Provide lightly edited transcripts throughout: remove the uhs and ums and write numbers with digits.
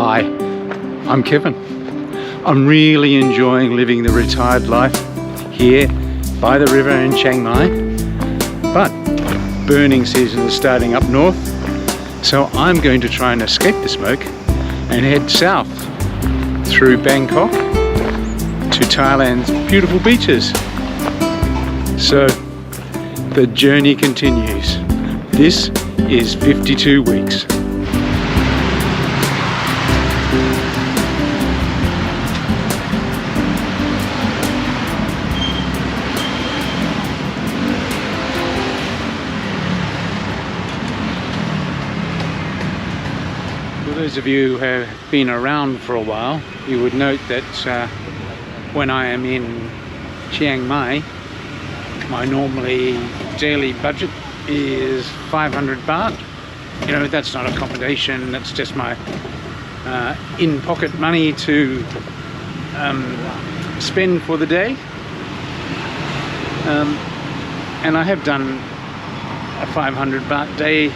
Hi, I'm Kevin. I'm really enjoying living the retired life here by the river in Chiang Mai, but burning season is starting up north, so I'm going to try and escape the smoke and head south through Bangkok to Thailand's beautiful beaches. So the journey continues. This is 52 weeks. For those of you who have been around for a while, you would note that when I am in Chiang Mai, my normally daily budget is 500 baht. You know, that's not accommodation, that's just my in-pocket money to spend for the day. And I have done a 500 baht day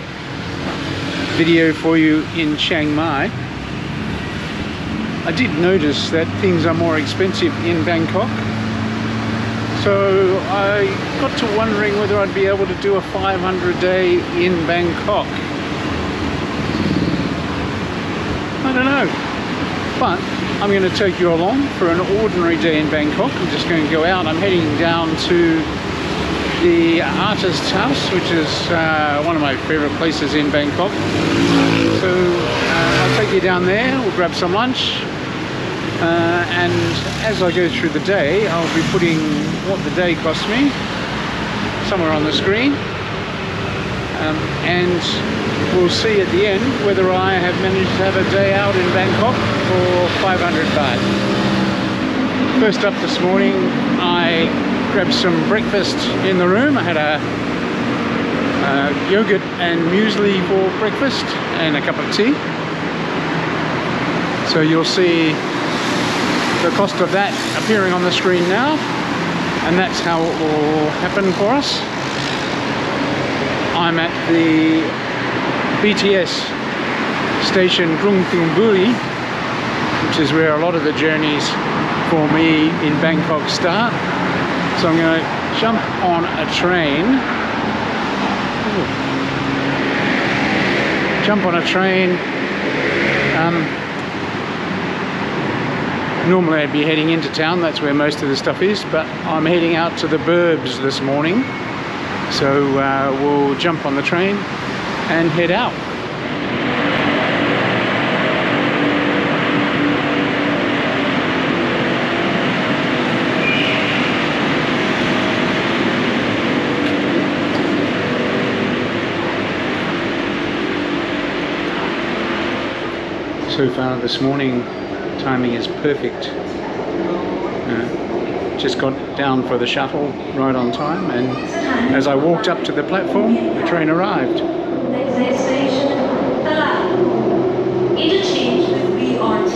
video for you in Chiang Mai. I did notice that things are more expensive in Bangkok, so I got to wondering whether I'd be able to do a 500 day in Bangkok. I don't know, but I'm going to take you along for an ordinary day in Bangkok. I'm just going to go out. I'm heading down to the artist's house, which is one of my favorite places in Bangkok. So I'll take you down there, we'll grab some lunch, and as I go through the day, I'll be putting what the day cost me somewhere on the screen, and we'll see at the end whether I have managed to have a day out in Bangkok for 500 baht. First up this morning, I grabbed some breakfast in the room. I had a yogurt and muesli for breakfast and a cup of tea. So you'll see the cost of that appearing on the screen now, and that's how it will happen for us. I'm at the BTS station Krung Thung Buri, which is where a lot of the journeys for me in Bangkok start. So I'm going to jump on a train. Normally I'd be heading into town, that's where most of the stuff is, but I'm heading out to the burbs this morning. So we'll jump on the train and head out. So far this morning, timing is perfect. Just got down for the shuttle right on time, and as I walked up to the platform, the train arrived. Next station, Baht. Interchange with BRT.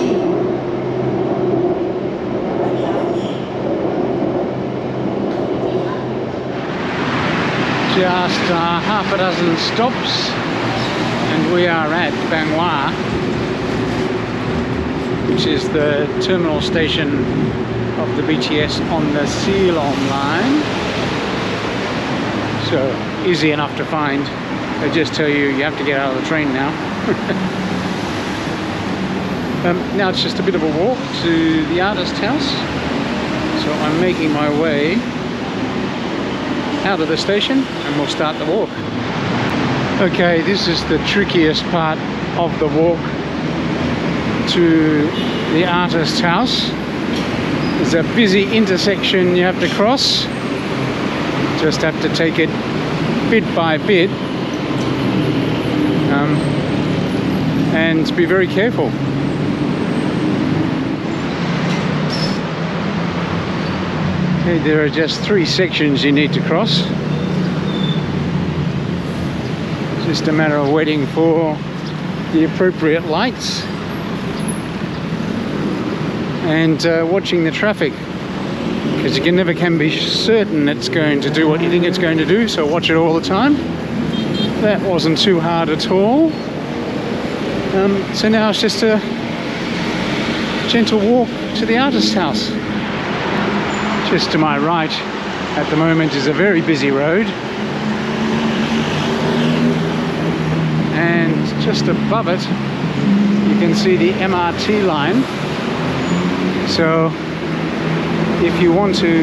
Just half a dozen stops, and we are at Bang Hua, which is the terminal station of the BTS on the Ceylon line. So easy enough to find. They just tell you you have to get out of the train now. Now it's just a bit of a walk to the artist house. So I'm making my way out of the station and we'll start the walk. Okay, this is the trickiest part of the walk to the artist's house. There's a busy intersection you have to cross. Just have to take it bit by bit, and be very careful. Okay, there are just 3 sections you need to cross. It's just a matter of waiting for the appropriate lights and watching the traffic, because you never can be certain it's going to do what you think it's going to do, so watch it all the time. That wasn't too hard at all. So now it's just a gentle walk to the artist's house. Just to my right at the moment is a very busy road, and just above it you can see the MRT line. So if you want to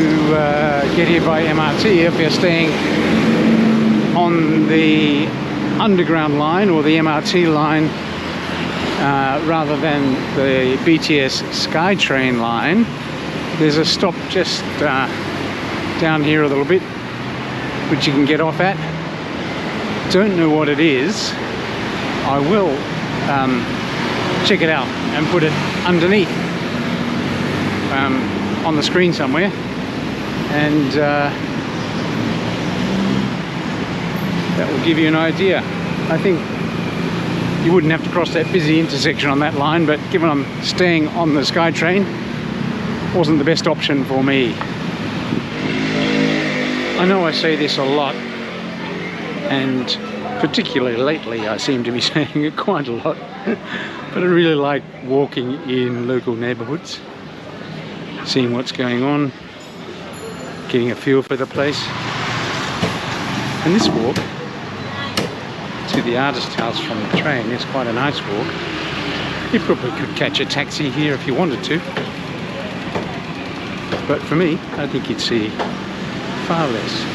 get here by MRT, if you're staying on the underground line or the MRT line rather than the BTS SkyTrain line, there's a stop just down here a little bit which you can get off at. Don't know what it is. I will check it out and put it underneath on the screen somewhere, and that will give you an idea. I think you wouldn't have to cross that busy intersection on that line, but given I'm staying on the SkyTrain, wasn't the best option for me. I know I say this a lot, and particularly lately I seem to be saying it quite a lot, but I really like walking in local neighbourhoods, seeing what's going on, getting a feel for the place. And this walk to the artist house from the train is quite a nice walk. You probably could catch a taxi here if you wanted to, but for me, I think you'd see far less.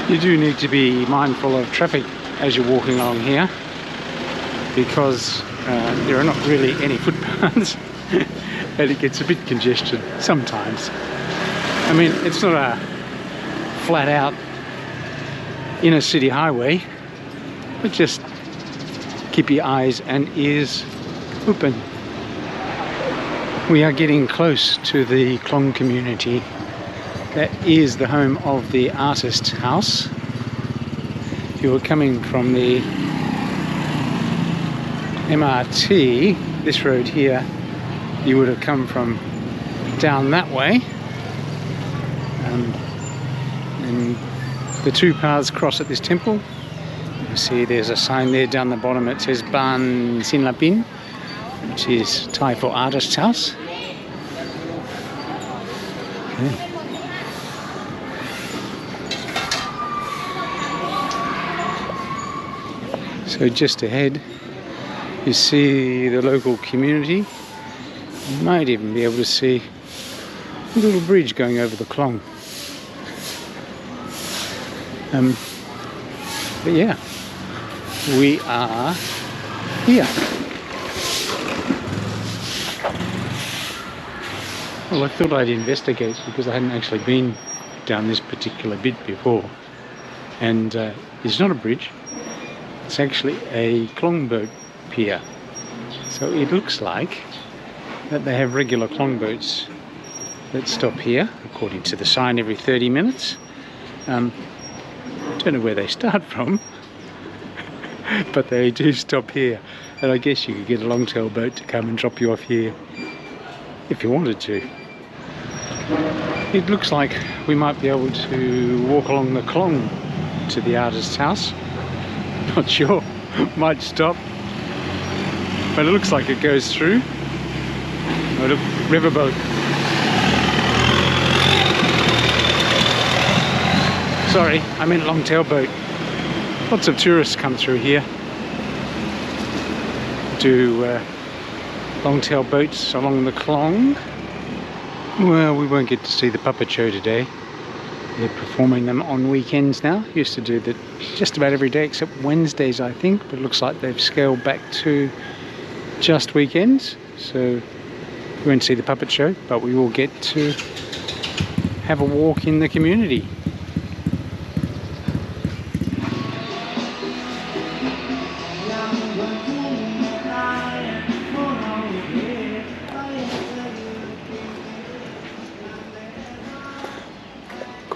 You do need to be mindful of traffic as you're walking along here, because there are not really any footpaths and it gets a bit congested sometimes. I mean, it's not a flat out inner city highway, but just keep your eyes and ears open. We are getting close to the Klong community. That is the home of the artist's house. If you were coming from the MRT, this road here, you would have come from down that way. And the two paths cross at this temple. You see there's a sign there down the bottom. It says Ban Sin Lapin, which is Thai for artist's house. Okay. So just ahead you see the local community. You might even be able to see a little bridge going over the Klong. But yeah, we are here. Well, I thought I'd investigate because I hadn't actually been down this particular bit before. And it's not a bridge. It's actually a Klong boat pier. So it looks like that they have regular Klong boats that stop here, according to the sign, every 30 minutes. Don't know where they start from, but they do stop here. And I guess you could get a long-tail boat to come and drop you off here if you wanted to. It looks like we might be able to walk along the Klong to the artist's house. Not sure, might stop, but it looks like it goes through. Oh look, riverboat. Sorry, I meant long-tail boat. Lots of tourists come through here. Do long-tail boats along the Klong. Well, we won't get to see the puppet show today. They're performing them on weekends now. Used to do that just about every day except Wednesdays, I think, but it looks like they've scaled back to just weekends. So we won't see the puppet show, but we will get to have a walk in the community.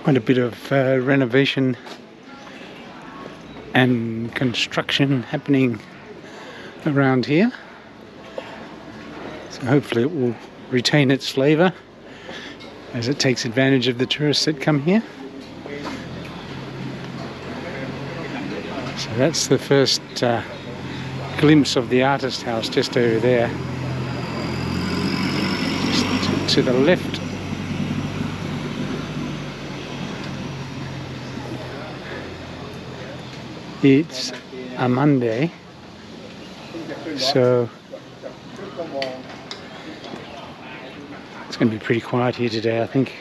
Quite a bit of renovation and construction happening around here. So hopefully it will retain its flavour as it takes advantage of the tourists that come here. So that's the first glimpse of the artist house just over there. Just to the left. It's a Monday, so it's going to be pretty quiet here today, I think.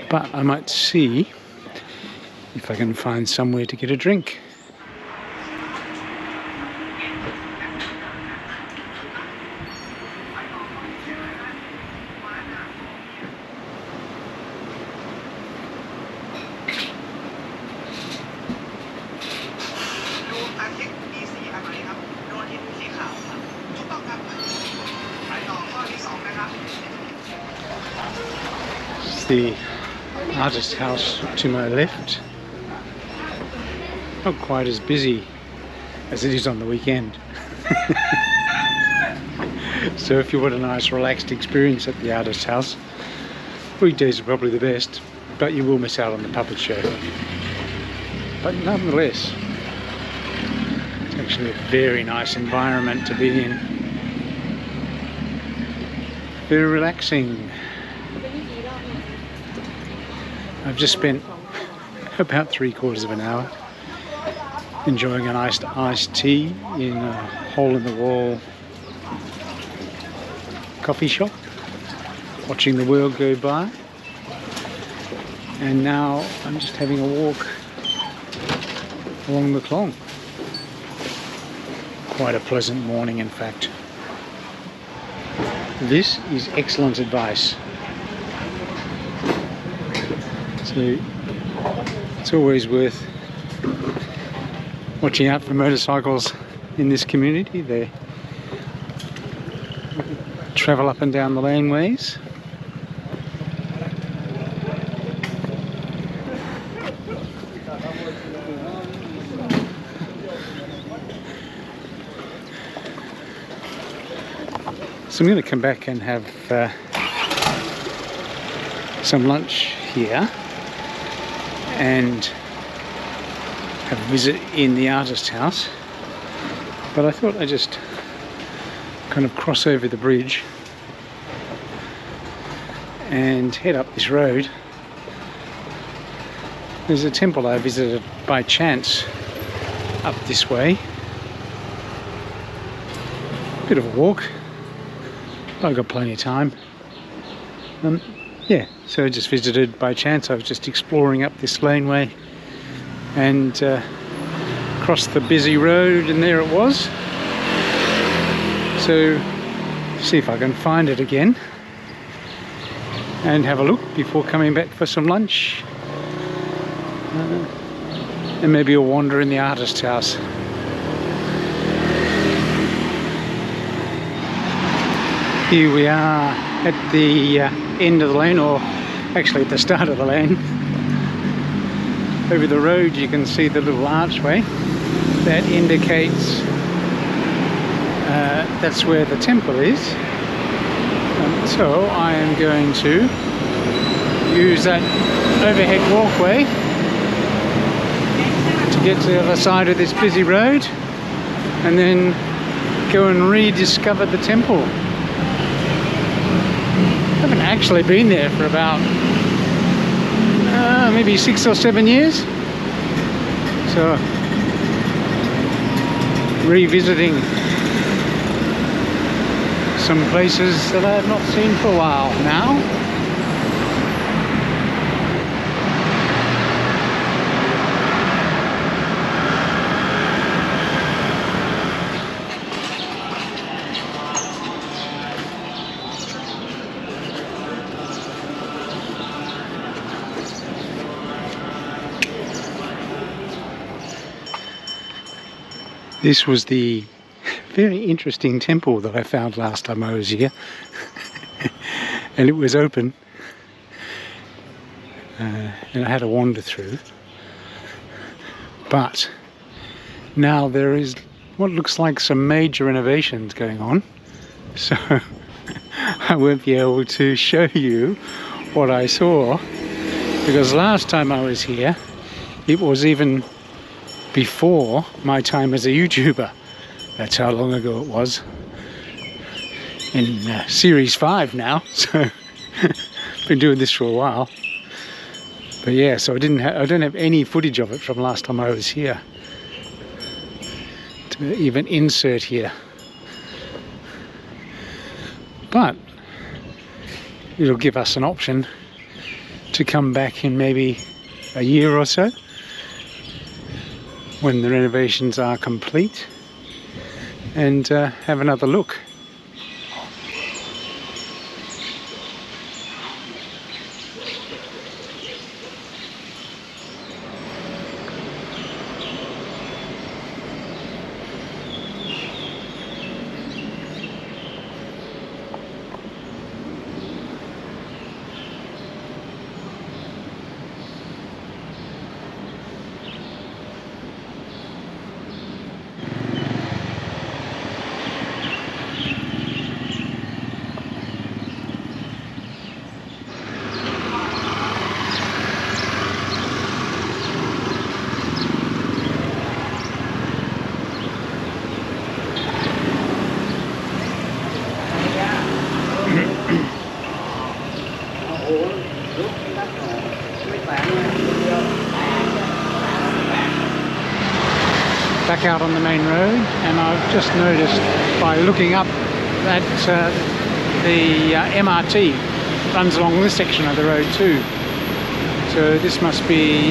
But I might see if I can find somewhere to get a drink. The artist house to my left. Not quite as busy as it is on the weekend. So if you want a nice relaxed experience at the artist house, weekdays are probably the best, but you will miss out on the puppet show. But nonetheless, it's actually a very nice environment to be in. Very relaxing. I've just spent about 3/4 of an hour enjoying an iced tea in a hole-in-the-wall coffee shop, watching the world go by, and now I'm just having a walk along the Klong. Quite a pleasant morning, in fact. This is excellent advice. So it's always worth watching out for motorcycles in this community. They travel up and down the laneways. So I'm going to come back and have some lunch here and have a visit in the artist house, but I thought I'd just kind of cross over the bridge and head up this road. There's a temple I visited by chance up this way. Bit of a walk, but I've got plenty of time. Yeah, so I just visited by chance. I was just exploring up this laneway and crossed the busy road, and there it was. So see if I can find it again and have a look before coming back for some lunch, and maybe a wander in the artist's house. Here we are at the end of the lane, or actually at the start of the lane. Over the road you can see the little archway that indicates that's where the temple is. So I am going to use that overhead walkway to get to the other side of this busy road and then go and rediscover the temple. I haven't actually been there for about maybe 6 or 7 years, so revisiting some places that I have not seen for a while now. This was the very interesting temple that I found last time I was here. And it was open. and I had to wander through. But now there is what looks like some major renovations going on, so I won't be able to show you what I saw, because last time I was here it was even before my time as a YouTuber. That's how long ago it was. In series 5 now, so been doing this for a while. But yeah, so I don't have any footage of it from last time I was here to even insert here. But it'll give us an option to come back in maybe a year or so when the renovations are complete and have another look. Back out on the main road, and I've just noticed by looking up that the MRT runs along this section of the road too. So this must be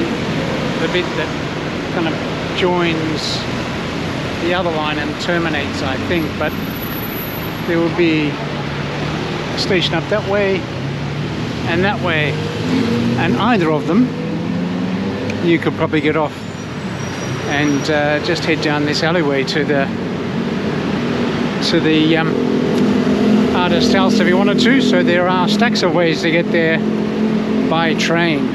the bit that kind of joins the other line and terminates, I think, but there will be a station up that way and that way, and either of them you could probably get off and just head down this alleyway to the artist house if you wanted to. So there are stacks of ways to get there by train.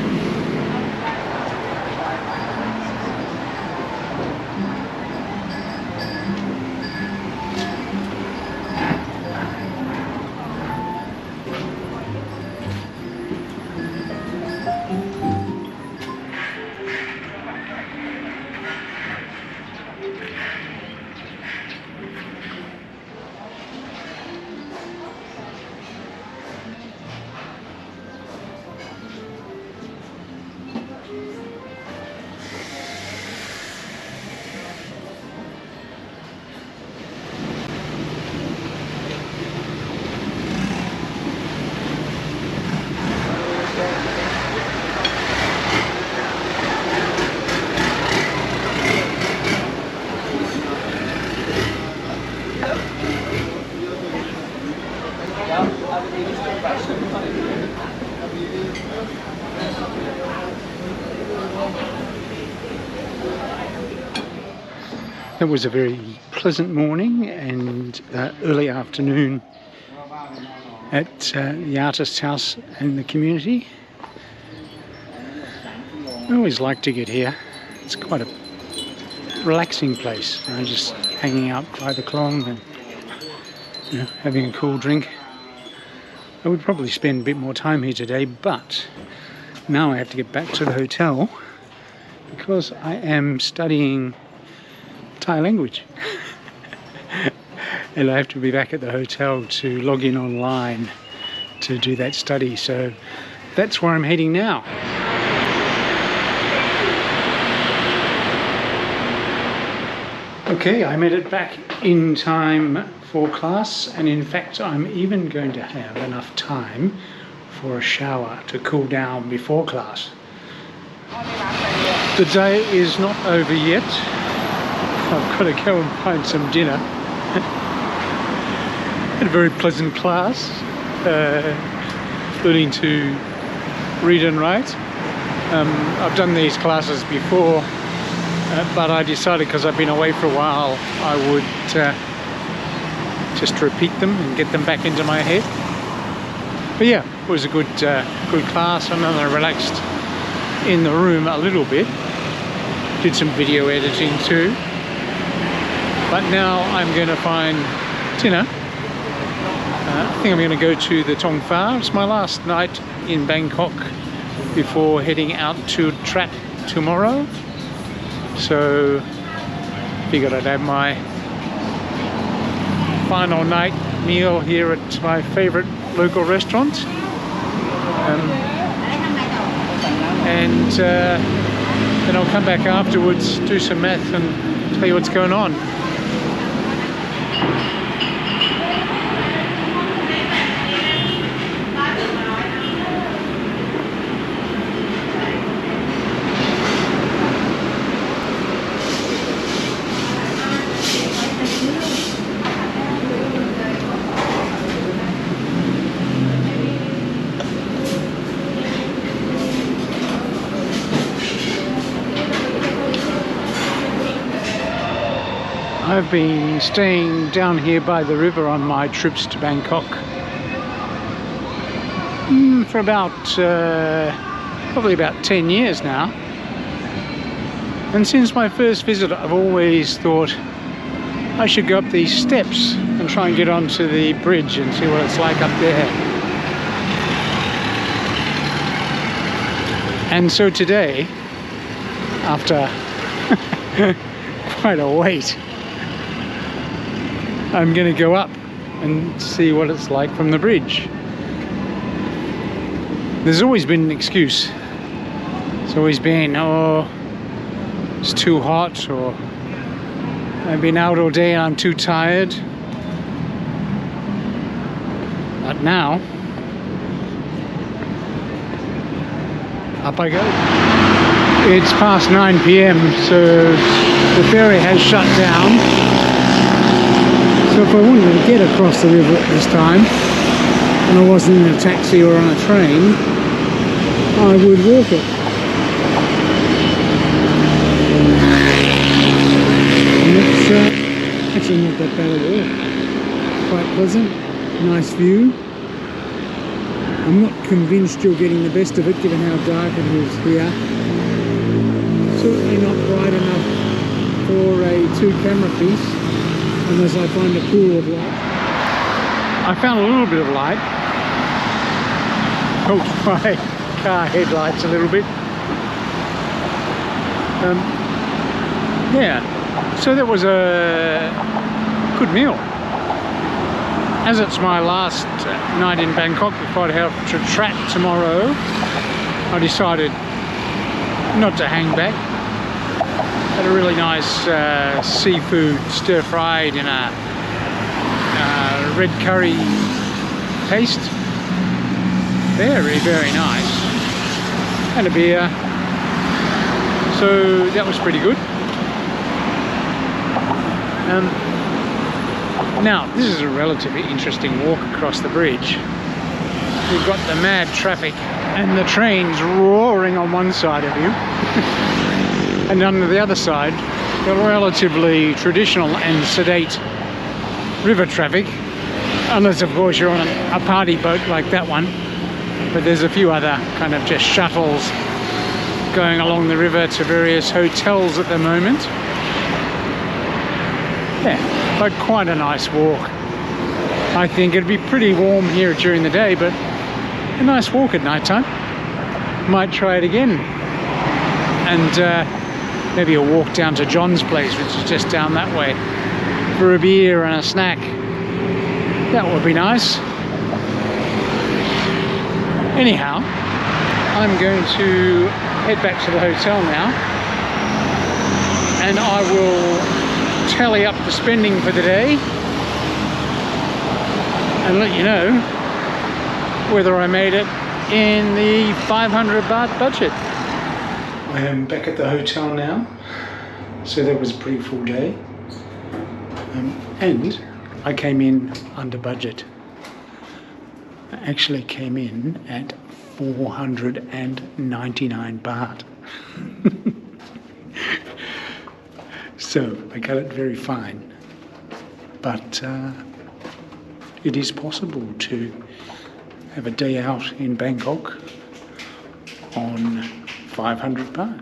It was a very pleasant morning and early afternoon at the artist's house and the community. I always like to get here. It's quite a relaxing place, just hanging out by the klong and having a cool drink. I would probably spend a bit more time here today, but now I have to get back to the hotel because I am studying Thai language and I have to be back at the hotel to log in online to do that study. So that's where I'm heading now. Okay, I made it back in time for class, and in fact I'm even going to have enough time for a shower to cool down before class. The day is not over yet. I've got to go and find some dinner. Had a very pleasant class, learning to read and write. I've done these classes before, but I decided because I've been away for a while I would just repeat them and get them back into my head. But yeah, it was a good class, another relaxed in the room a little bit. Did some video editing too. But now I'm going to find dinner. I think I'm going to go to the Tong Fa. It's my last night in Bangkok before heading out to Trat tomorrow. So figured I'd have my final night meal here at my favorite local restaurant. Then I'll come back afterwards, do some math and tell you what's going on. I've been staying down here by the river on my trips to Bangkok for about probably about 10 years now. And since my first visit, I've always thought I should go up these steps and try and get onto the bridge and see what it's like up there. And so today, after quite a wait, I'm going to go up and see what it's like from the bridge. There's always been an excuse. It's always been, oh, it's too hot, or I've been out all day and I'm too tired. But now, up I go. It's past 9 p.m, so the ferry has shut down. So if I wanted to get across the river at this time, and I wasn't in a taxi or on a train, I would walk it. And it's actually not that bad at all. Quite pleasant, nice view. I'm not convinced you're getting the best of it given how dark it is here. Certainly not bright enough for a 2-camera piece. Unless I find a pool of light. I found a little bit of light. Helped my car headlights a little bit. Yeah, so that was a good meal. As it's my last night in Bangkok before I head off to Trat tomorrow, I decided not to hang back. Had a really nice seafood stir-fried in a red curry paste. Very, very nice. And a beer. So that was pretty good. Now, this is a relatively interesting walk across the bridge. You've got the mad traffic and the trains roaring on one side of you. And on the other side, the relatively traditional and sedate river traffic, unless of course you're on a party boat like that one. But there's a few other kind of just shuttles going along the river to various hotels at the moment. Yeah, but quite a nice walk. I think it'd be pretty warm here during the day, but a nice walk at night time. Might try it again. And maybe a walk down to John's place, which is just down that way, for a beer and a snack. That would be nice. Anyhow, I'm going to head back to the hotel now, and I will tally up the spending for the day and let you know whether I made it in the 500 baht budget. I am back at the hotel now, so that was a pretty full day, and I came in under budget. I actually came in at 499 baht. So I got it very fine, but it is possible to have a day out in Bangkok on 500 baht.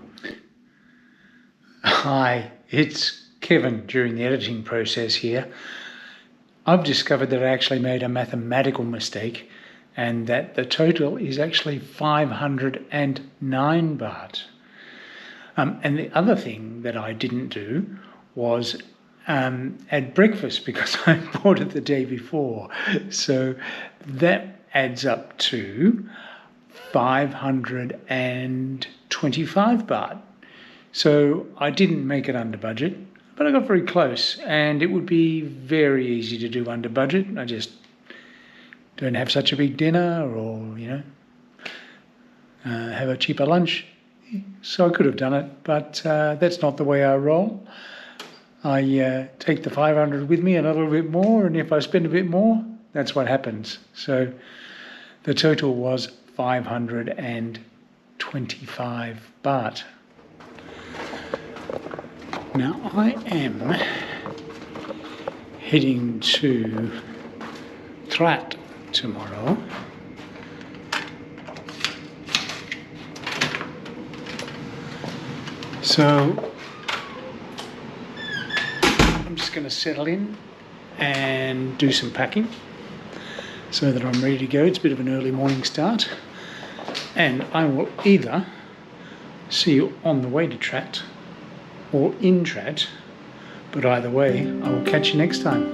Hi, it's Kevin during the editing process here. I've discovered that I actually made a mathematical mistake and that the total is actually 509 baht. And the other thing that I didn't do was add breakfast because I bought it the day before. So that adds up to 525 baht. So I didn't make it under budget, but I got very close, and it would be very easy to do under budget. I just don't have such a big dinner, or have a cheaper lunch. So I could have done it, but that's not the way I roll. I take the 500 with me and a little bit more, and if I spend a bit more, that's what happens. So the total was 525 baht. Now I am heading to Trat tomorrow. So I'm just going to settle in and do some packing so that I'm ready to go. It's a bit of an early morning start, and I will either see you on the way to Trat or in Trat, but either way I will catch you next time.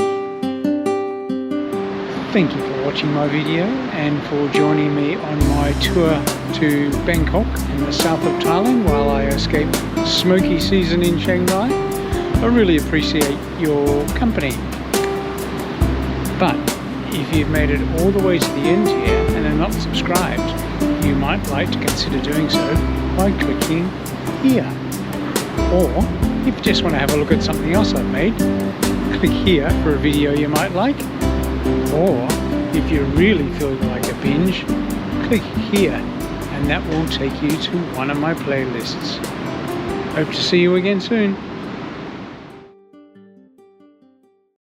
Thank you for watching my video and for joining me on my tour to Bangkok in the south of Thailand while I escape smoky season in Chiang Mai. I really appreciate your company. But if you've made it all the way to the end here and are not subscribed, you might like to consider doing so by clicking here. Or if you just want to have a look at something else I've made, click here for a video you might like. Or if you really feel like a binge, click here and that will take you to one of my playlists. Hope to see you again soon.